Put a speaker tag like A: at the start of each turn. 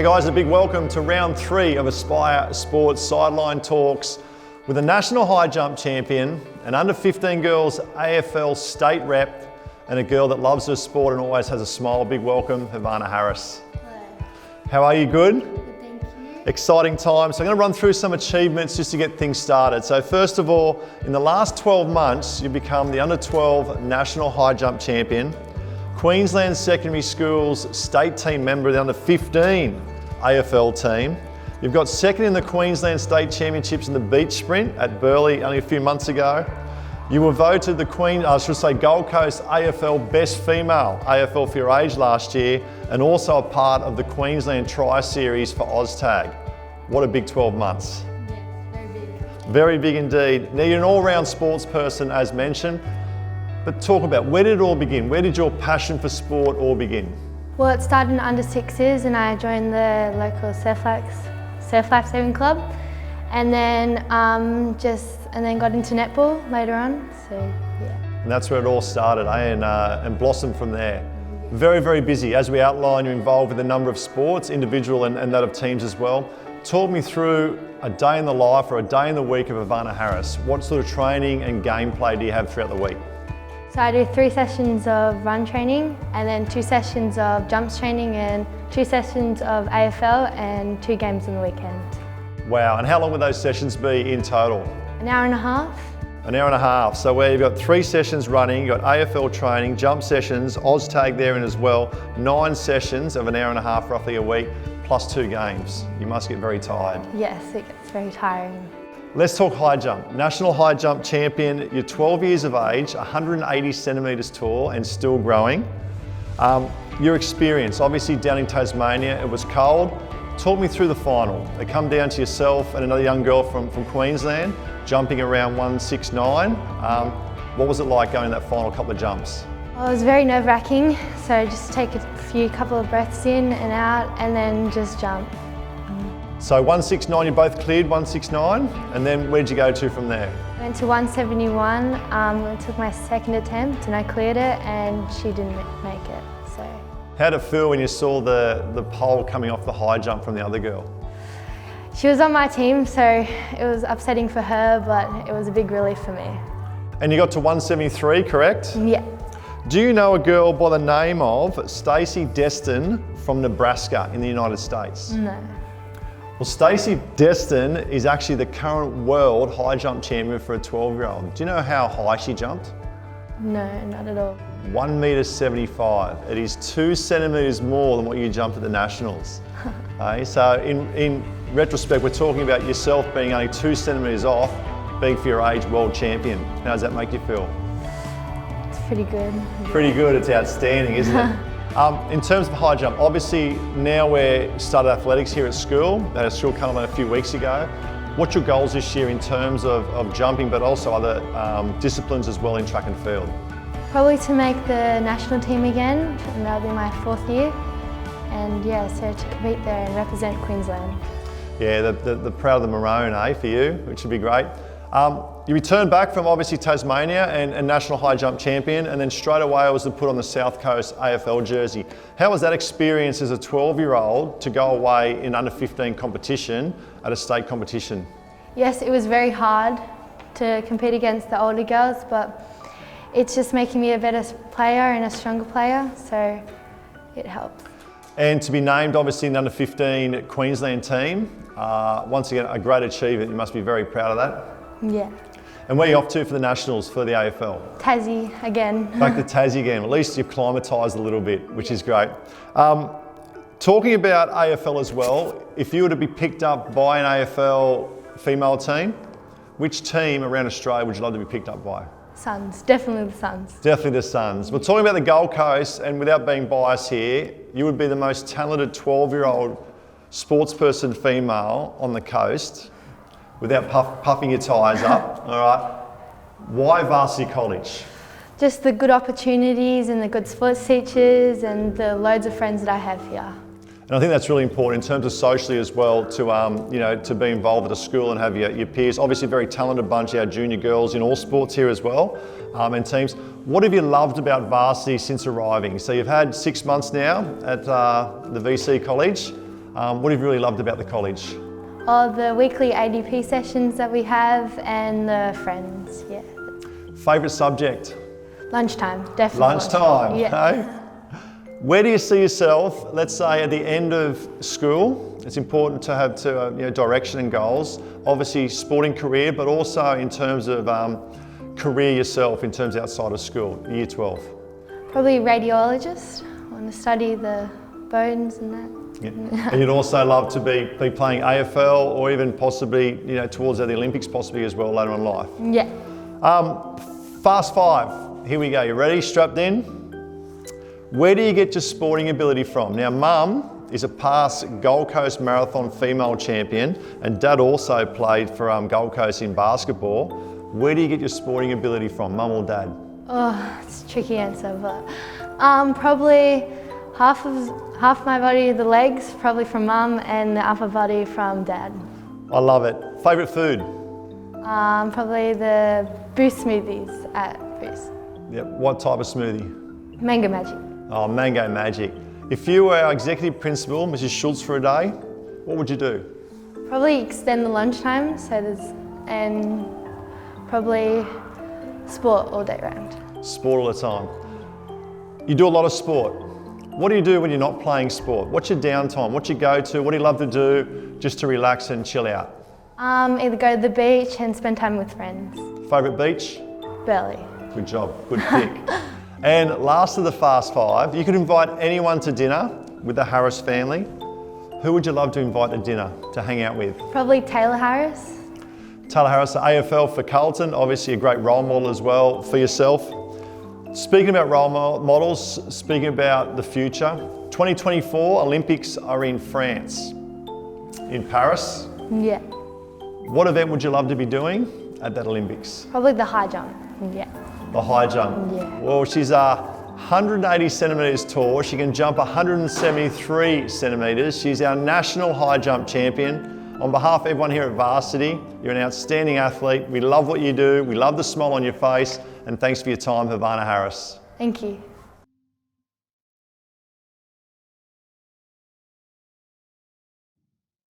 A: Hey guys, a big welcome to round 3 of Aspire Sports Sideline Talks with a national high jump champion, an under 15 girls AFL state rep, and a girl that loves her sport and always has a smile. Big welcome, Havana Harris.
B: Hello.
A: How are you? Good?
B: Good, thank you.
A: Exciting time. So I'm going to run through some achievements just to get things started. So first of all, in the last 12 months, you've become the under 12 national high jump champion, Queensland Secondary Schools state team member of the under 15 AFL team. You've got second in the Queensland State Championships in the beach sprint at Burleigh only a few months ago. You were voted the Gold Coast AFL Best Female AFL for your age last year, and also a part of the Queensland Tri Series for OzTag. What a big 12 months.
B: Yes, very big.
A: Very big indeed. Now you're an all-round sports person as mentioned, but talk about where did it all begin? Where did your passion for sport all begin?
B: Well, it started in under 6s and I joined the local surf lifesaving club, and then got into netball later on. So yeah.
A: And that's where it all started, eh? And blossomed from there. Very, very busy. As we outlined, you're involved with a number of sports, individual and that of teams as well. Talk me through a day in the life or a day in the week of Havana Harris. What sort of training and gameplay do you have throughout the week?
B: So I do 3 sessions of run training, and then 2 sessions of jumps training, and 2 sessions of AFL, and 2 games on the weekend.
A: Wow, and how long would those sessions be in total?
B: An hour and a half.
A: An hour and a half. So where you've got 3 sessions running, you've got AFL training, jump sessions, OzTag there in as well, 9 sessions of an hour and a half roughly a week, plus 2 games. You must get very tired.
B: Yes, it gets very tiring.
A: Let's talk high jump. National high jump champion, you're 12 years of age, 180 centimetres tall and still growing. Your experience, obviously down in Tasmania, it was cold. Talk me through the final. It come down to yourself and another young girl from Queensland, jumping around 169. What was it like going that final couple of jumps?
B: Well, it was very nerve-wracking, so just take a couple of breaths in and out, and then just jump.
A: So 169, you both cleared 169, and then where'd you go to from there?
B: I went to 171, it took my second attempt and I cleared it, and she didn't make it, so.
A: How'd it feel when you saw the pole coming off the high jump from the other girl?
B: She was on my team, so it was upsetting for her, but it was a big relief for me.
A: And you got to 173, correct?
B: Yeah.
A: Do you know a girl by the name of Stacey Destin from Nebraska in the United States?
B: No.
A: Well, Stacey Destin is actually the current world high jump champion for a 12-year-old. Do you know how high she jumped?
B: No, not at all.
A: 1.75 m. It is 2 centimetres more than what you jumped at the Nationals. Okay, so in retrospect, we're talking about yourself being only 2 centimetres off, being for your age world champion. How does that make you feel?
B: It's pretty good.
A: Pretty good, it's outstanding, isn't it? In terms of high jump, obviously now we're started athletics here at school. That had school come on a few weeks ago. What's your goals this year in terms of jumping, but also other disciplines as well in track and field?
B: Probably to make the national team again, and that'll be my 4th year. And yeah, so to compete there and represent Queensland. Yeah,
A: the proud of the maroon, for you, which would be great. You returned back from obviously Tasmania and national high jump champion, and then straight away I was to put on the South Coast AFL jersey. How was that experience as a 12-year-old to go away in under 15 competition at a state competition?
B: Yes, it was very hard to compete against the older girls, but it's just making me a better player and a stronger player, so it helps.
A: And to be named obviously in the under 15 Queensland team, once again a great achievement. You must be very proud of that.
B: Yeah.
A: And where are you off to for the Nationals for the AFL?
B: Tassie again.
A: Back to Tassie again. At least you've acclimatised a little bit, which is great. Talking about AFL as well, if you were to be picked up by an AFL female team, which team around Australia would you love to be picked up by?
B: Suns, definitely the Suns.
A: Definitely the Suns. We're talking about the Gold Coast, and without being biased here, you would be the most talented 12-year-old sportsperson female on the coast without puffing your tyres up, all right? Why Varsity College?
B: Just the good opportunities and the good sports teachers and the loads of friends that I have here.
A: And I think that's really important in terms of socially as well to be involved at a school and have your peers. Obviously a very talented bunch, our junior girls in all sports here as well, and teams. What have you loved about Varsity since arriving? So you've had 6 months now at the VC College. What have you really loved about the college?
B: All the weekly ADP sessions that we have and the friends, yeah.
A: Favourite subject?
B: Lunchtime, definitely.
A: Lunchtime,
B: Yeah.
A: okay. Where do you see yourself, let's say at the end of school? It's important to have direction and goals. Obviously sporting career, but also in terms of career yourself, in terms outside of school, year 12.
B: Probably radiologist. I want to study the bones and that.
A: Yeah. And you'd also love to be playing AFL or even possibly, towards the Olympics possibly as well later on in life.
B: Yeah.
A: Fast five, here we go. You ready? Strapped in? Where do you get your sporting ability from? Now, Mum is a past Gold Coast Marathon female champion, and Dad also played for Gold Coast in basketball. Where do you get your sporting ability from, Mum or Dad?
B: Oh, it's a tricky answer, but probably half my body, the legs, probably from Mum, and the upper body from Dad.
A: I love it. Favourite food?
B: Probably the Boost smoothies at Boost.
A: Yep. What type of smoothie?
B: Mango Magic.
A: Oh, Mango Magic. If you were our executive principal, Mrs. Schultz, for a day, what would you do?
B: Probably extend the lunchtime, and probably sport all day round.
A: Sport all the time. You do a lot of sport. What do you do when you're not playing sport? What's your downtime? What's your go-to? What do you love to do just to relax and chill out?
B: Either go to the beach and spend time with friends.
A: Favourite beach?
B: Burleigh.
A: Good job, good pick. And last of the fast five, you could invite anyone to dinner with the Harris family. Who would you love to invite to dinner to hang out with?
B: Probably Taylor Harris.
A: Taylor Harris, the AFL for Carlton, obviously a great role model as well for yourself. Speaking about role models, speaking about the future, 2024 Olympics are in France, in Paris.
B: Yeah.
A: What event would you love to be doing at that Olympics?
B: Probably the high jump. Yeah.
A: The high jump.
B: Yeah.
A: Well, she's 180 centimetres tall. She can jump 173 centimetres. She's our national high jump champion. On behalf of everyone here at Varsity, you're an outstanding athlete. We love what you do. We love the smile on your face. And thanks for your time, Havana Harris.
B: Thank you.